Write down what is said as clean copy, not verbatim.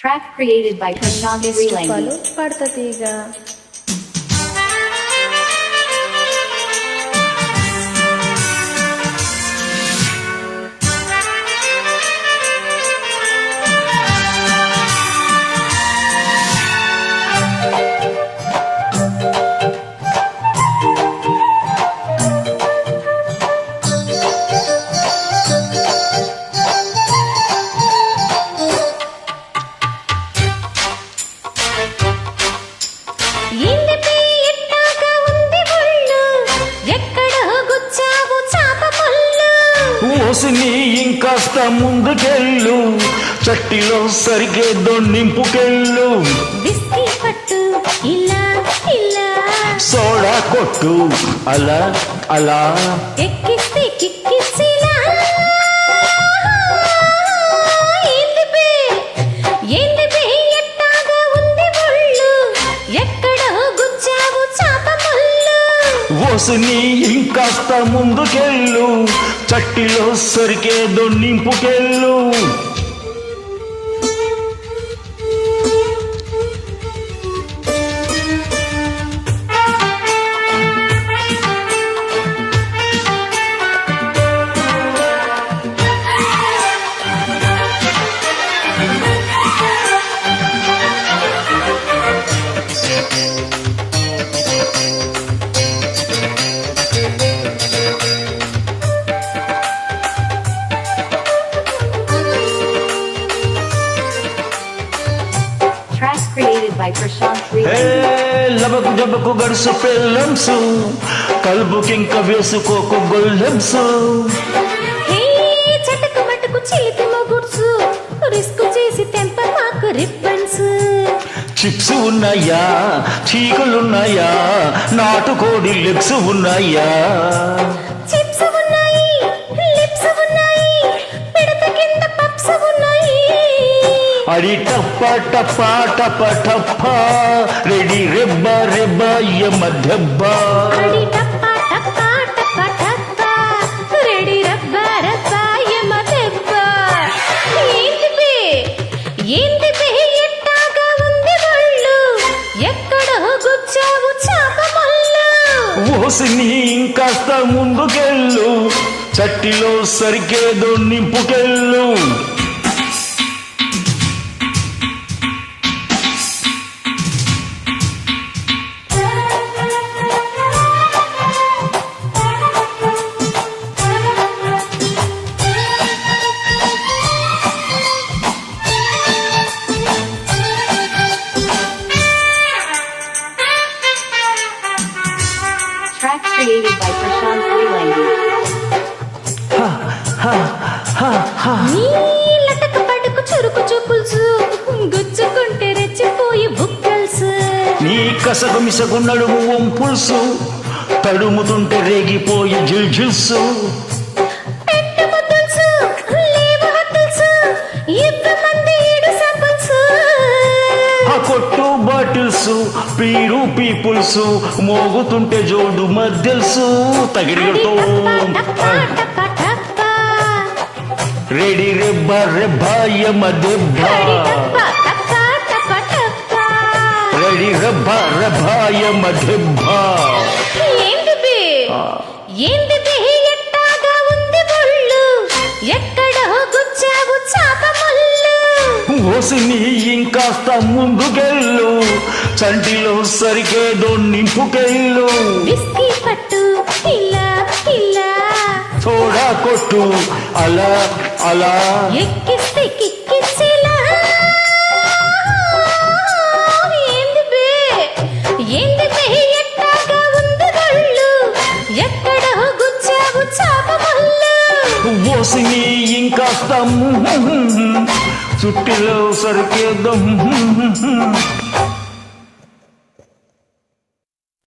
Track created by Prashant Srilangi. పడతీగా ఓసిని ఇంకాస్త ముందుకెళ్ళు, చట్టిలో సరిగేదో నింపుకెళ్ళు. బిస్కీ పట్టు ఇలా ఇలా, సోడా కొట్టు అలా అలా, ఎక్కిస్తే కిక్కిసిలా. ఏంది బే ఎట్టాగా ఉంది ఒళ్ళు, ఎక్కడో గుచ్చావు చాప ముళ్ళు. ఓసిని ఇంకాస్త ముందుకెళ్ళు, చట్టిలో సరిగేదో నింపుకెళ్ళు. Track created by Prashant Srilangi. లబకు జబకు గడుసు పెళ్ళంసు, కలుపుకింక వేసుకోకు గొల్లెంసు. చటకు మటుకు చిలిపి మొగుడ్సు, రిస్క్ చేసి తెంప మాకు రిబ్బన్స్. చిప్స్ ఉన్నాయా, చీకులున్నాయా, నాటుకోడి లెగ్స్ ఉన్నాయా. చిప్స్ ఉన్నాయి, లిప్స్ ఉన్నాయి, పిడత కింద పప్స్ ఉన్నాయి. అడి టప్ప టప్ప టప్ప టప్ప, రెడీ రెబ్బ రెబ్బ యమ దెబ్బ. అడి టప్ప టప్ప టప్ప టప్ప, రెడీ రబ్బ రబ్బ యమ దెబ్బ. ఏంది బే ఎట్టాగా ఉంది ఒళ్ళు, ఎక్కడో గుచ్చావు చాప ముళ్ళు. ఓసిని ఇంకాస్త ముందుకెళ్ళు, చట్టిలో సరిగేదో నింపుకెళ్ళు. Track created by Prashant Srilangi. నీ లటక పడుకు చురుకు చూపుల్సు, గుచ్చుకుంటే రెచ్చిపోయి బుక్కల్స్. నీ కసగు మిసగు నడుము వంపుల్సు, తడుముతుంటే రేగిపోయి జిల్జిల్సు. పెట్టు ముద్దుల్సు, లేవు హద్దుల్సు, ఇవ్వమంది ఈడు సంపల్సు. ఆ కొట్టు బాటిల్సు, పీరు పీపుల్సు, మోగుతుంటే జోడు మద్దెల్సు. తగిలితో టప్ప టప్ప, రెడీ రెబ్బ రెబ్బ యమ దెబ్బ. టప్ప టప్ప టప్ప. రెడీ రెబ్బ రెబ్బ యమ దెబ్బ. ఏంది బే ఎట్టాగా ఉంది ఒళ్ళు, ఎక్కడో గుచ్చావు చాప ముళ్ళు. ఓసిని ఇంకాస్త ముందుకెళ్ళు, చంటిలో సరిగేదో నింపుకెళ్ళు. బిస్కీ పట్టు ఇలా ఇలా, సోడా కొట్టు అలా అలా, ఎక్కిస్తే కిక్కిసిలా. ఏంది బే ఎట్టాగా ఉంది ఒళ్ళు, ఎక్కడో గుచ్చావు చాప ముళ్ళు. ఓసిని ఇంకాస్త చుట్టిలో సరిగేదో